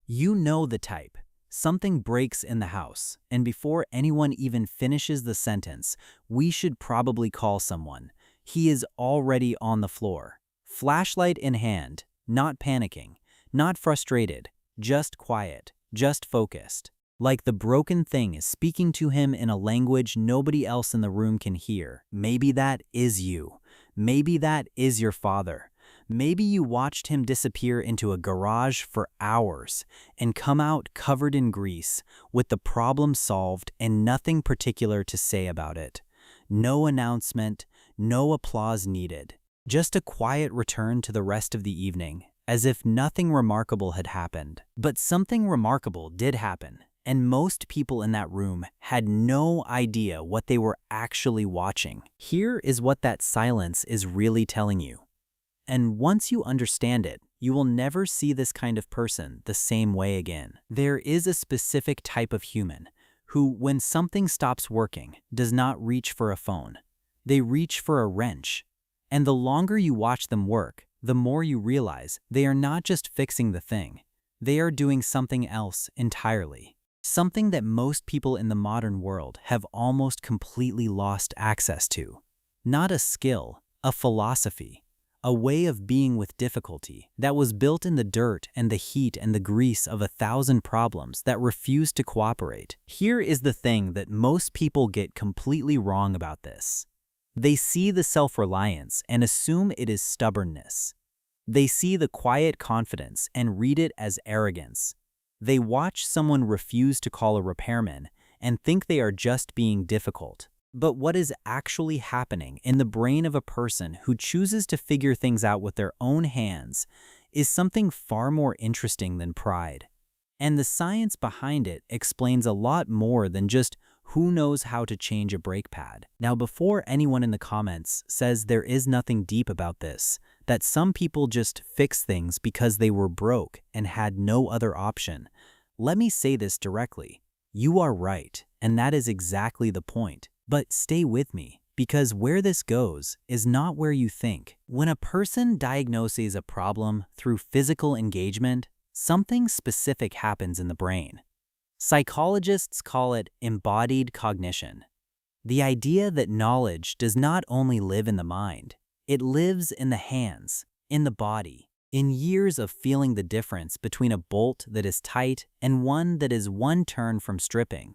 You know the type. Something breaks in the house, and before anyone even finishes the sentence, we should probably call someone. He is already on the floor. Flashlight in hand, not panicking, not frustrated, just quiet, just focused. Like the broken thing is speaking to him in a language nobody else in the room can hear. Maybe that is you. Maybe that is your father. Maybe you watched him disappear into a garage for hours and come out covered in grease, with the problem solved and nothing particular to say about it. No announcement, no applause needed. Just a quiet return to the rest of the evening, as if nothing remarkable had happened. But something remarkable did happen, and most people in that room had no idea what they were actually watching. Here is what that silence is really telling you. And once you understand it, you will never see this kind of person the same way again. There is a specific type of human who, when something stops working, does not reach for a phone. They reach for a wrench. And the longer you watch them work, the more you realize they are not just fixing the thing. They are doing something else entirely. Something that most people in the modern world have almost completely lost access to. Not a skill, a philosophy. A way of being with difficulty that was built in the dirt and the heat and the grease of 1,000 problems that refused to cooperate. Here is the thing that most people get completely wrong about this. They see the self-reliance and assume it is stubbornness. They see the quiet confidence and read it as arrogance. They watch someone refuse to call a repairman and think they are just being difficult. But what is actually happening in the brain of a person who chooses to figure things out with their own hands is something far more interesting than pride. And the science behind it explains a lot more than just who knows how to change a brake pad. Now, before anyone in the comments says there is nothing deep about this, that some people just fix things because they were broke and had no other option, let me say this directly. You are right, and that is exactly the point. But stay with me, because where this goes is not where you think. When a person diagnoses a problem through physical engagement, something specific happens in the brain. Psychologists call it embodied cognition. The idea that knowledge does not only live in the mind, it lives in the hands, in the body, in years of feeling the difference between a bolt that is tight and one that is one turn from stripping.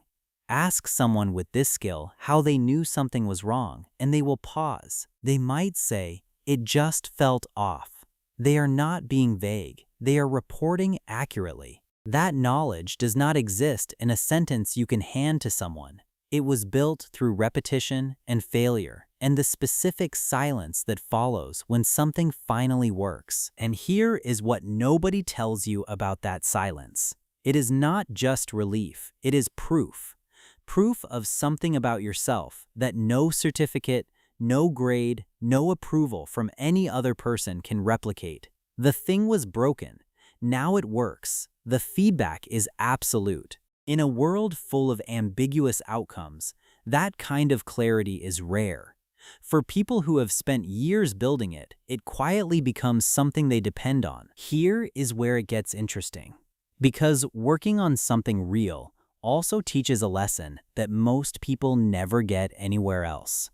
Ask someone with this skill how they knew something was wrong, and they will pause. They might say, "It just felt off." They are not being vague. They are reporting accurately. That knowledge does not exist in a sentence you can hand to someone. It was built through repetition and failure, and the specific silence that follows when something finally works. And here is what nobody tells you about that silence. It is not just relief, it is proof. Proof of something about yourself that no certificate, no grade, no approval from any other person can replicate. The thing was broken. Now it works. The feedback is absolute. In a world full of ambiguous outcomes, that kind of clarity is rare. For people who have spent years building it, it quietly becomes something they depend on. Here is where it gets interesting. Because working on something real also teaches a lesson that most people never get anywhere else.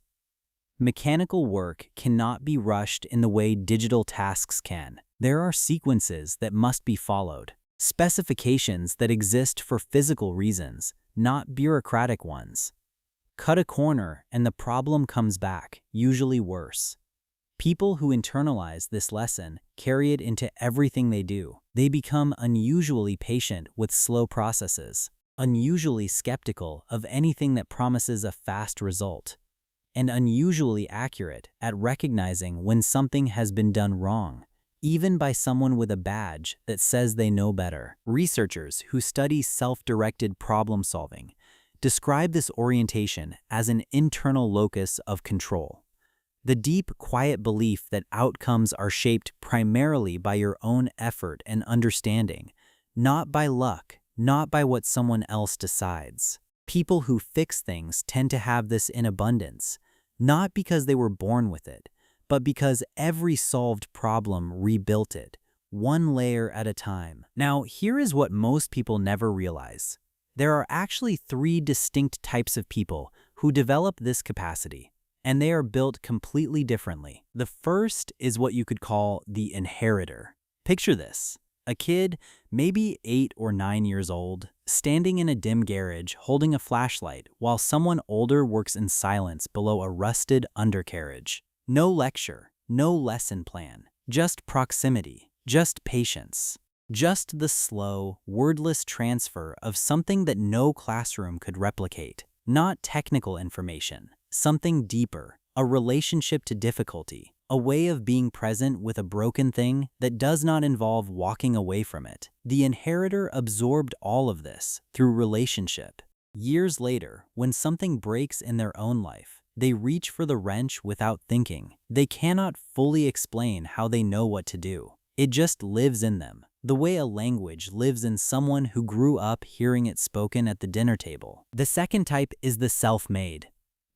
Mechanical work cannot be rushed in the way digital tasks can. There are sequences that must be followed, specifications that exist for physical reasons, not bureaucratic ones. Cut a corner and the problem comes back, usually worse. People who internalize this lesson carry it into everything they do. They become unusually patient with slow processes, unusually skeptical of anything that promises a fast result, and unusually accurate at recognizing when something has been done wrong, even by someone with a badge that says they know better. Researchers who study self-directed problem solving describe this orientation as an internal locus of control. The deep, quiet belief that outcomes are shaped primarily by your own effort and understanding, not by luck, not by what someone else decides. People who fix things tend to have this in abundance, not because they were born with it, but because every solved problem rebuilt it, one layer at a time. Now, here is what most people never realize. There are actually 3 distinct types of people who develop this capacity, and they are built completely differently. The first is what you could call the inheritor. Picture this. A kid, maybe 8 or 9 years old, standing in a dim garage holding a flashlight while someone older works in silence below a rusted undercarriage. No lecture, no lesson plan, just proximity, just patience. Just the slow, wordless transfer of something that no classroom could replicate. Not technical information, something deeper, a relationship to difficulty, a way of being present with a broken thing that does not involve walking away from it. The inheritor absorbed all of this through relationship. Years later, when something breaks in their own life, they reach for the wrench without thinking. They cannot fully explain how they know what to do. It just lives in them, the way a language lives in someone who grew up hearing it spoken at the dinner table. The second type is the self-made.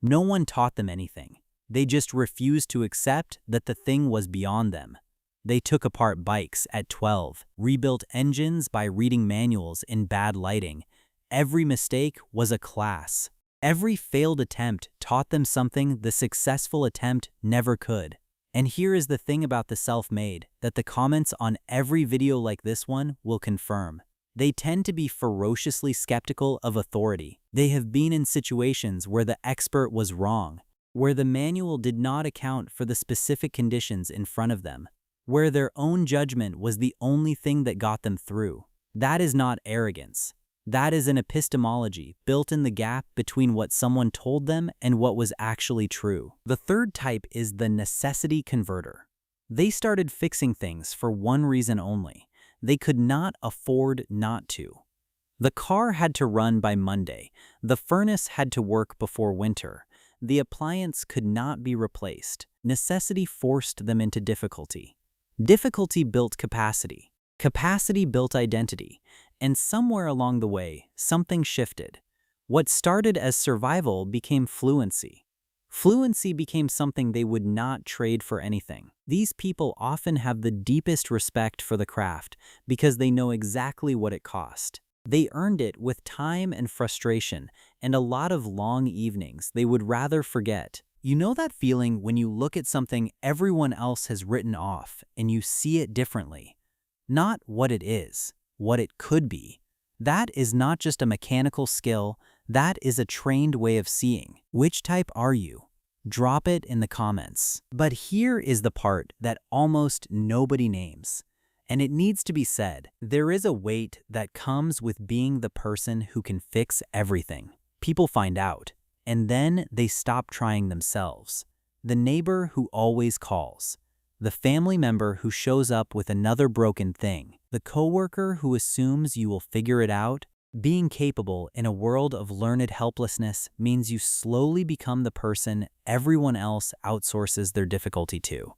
No one taught them anything. They just refused to accept that the thing was beyond them. They took apart bikes at 12, rebuilt engines by reading manuals in bad lighting. Every mistake was a class. Every failed attempt taught them something the successful attempt never could. And here is the thing about the self-made that the comments on every video like this one will confirm. They tend to be ferociously skeptical of authority. They have been in situations where the expert was wrong, where the manual did not account for the specific conditions in front of them, where their own judgment was the only thing that got them through. That is not arrogance. That is an epistemology built in the gap between what someone told them and what was actually true. The third type is the necessity converter. They started fixing things for one reason only. They could not afford not to. The car had to run by Monday. The furnace had to work before winter. The appliance could not be replaced. Necessity forced them into difficulty. Difficulty built capacity. Capacity built identity. And somewhere along the way, something shifted. What started as survival became fluency. Fluency became something they would not trade for anything. These people often have the deepest respect for the craft because they know exactly what it cost. They earned it with time and frustration and a lot of long evenings they would rather forget. You know that feeling when you look at something everyone else has written off and you see it differently? Not what it is, what it could be. That is not just a mechanical skill, that is a trained way of seeing. Which type are you? Drop it in the comments. But here is the part that almost nobody names. And it needs to be said, there is a weight that comes with being the person who can fix everything. People find out, and then they stop trying themselves. The neighbor who always calls. The family member who shows up with another broken thing. The coworker who assumes you will figure it out. Being capable in a world of learned helplessness means you slowly become the person everyone else outsources their difficulty to.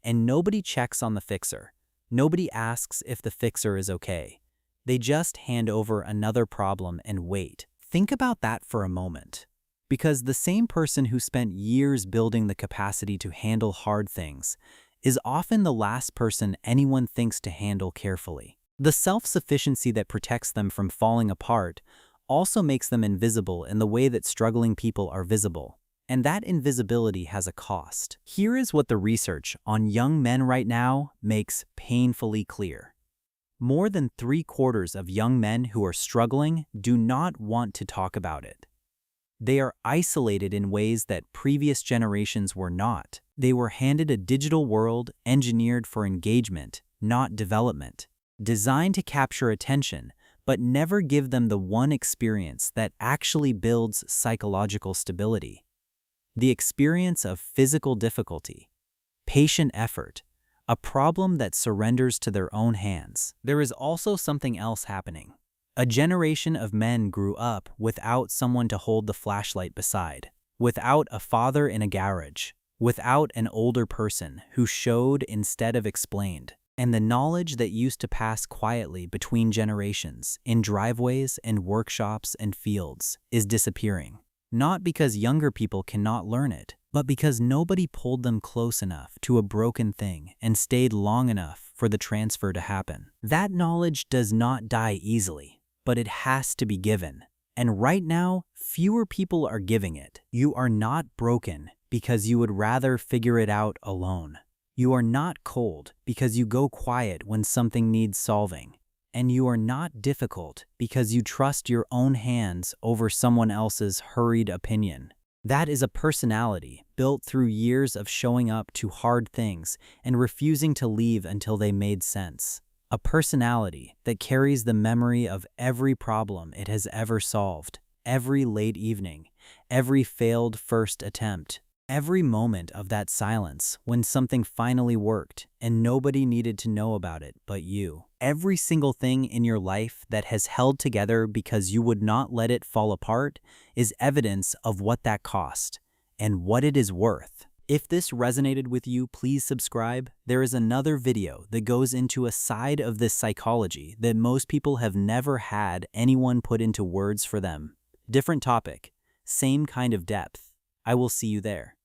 And nobody checks on the fixer. Nobody asks if the fixer is okay. They just hand over another problem and wait. Think about that for a moment. Because the same person who spent years building the capacity to handle hard things is often the last person anyone thinks to handle carefully. The self-sufficiency that protects them from falling apart also makes them invisible in the way that struggling people are visible. And that invisibility has a cost. Here is what the research on young men right now makes painfully clear. More than 3/4 of young men who are struggling do not want to talk about it. They are isolated in ways that previous generations were not. They were handed a digital world engineered for engagement, not development, designed to capture attention, but never give them the one experience that actually builds psychological stability. The experience of physical difficulty, patient effort, a problem that surrenders to their own hands. There is also something else happening. A generation of men grew up without someone to hold the flashlight beside, without a father in a garage, without an older person who showed instead of explained. And the knowledge that used to pass quietly between generations, in driveways and workshops and fields, is disappearing. Not because younger people cannot learn it, but because nobody pulled them close enough to a broken thing and stayed long enough for the transfer to happen. That knowledge does not die easily, but it has to be given. And right now, fewer people are giving it. You are not broken because you would rather figure it out alone. You are not cold because you go quiet when something needs solving. And you are not difficult because you trust your own hands over someone else's hurried opinion. That is a personality built through years of showing up to hard things and refusing to leave until they made sense. A personality that carries the memory of every problem it has ever solved, every late evening, every failed first attempt, every moment of that silence when something finally worked and nobody needed to know about it but you. Every single thing in your life that has held together because you would not let it fall apart is evidence of what that cost and what it is worth. If this resonated with you, please subscribe. There is another video that goes into a side of this psychology that most people have never had anyone put into words for them. Different topic, same kind of depth. I will see you there.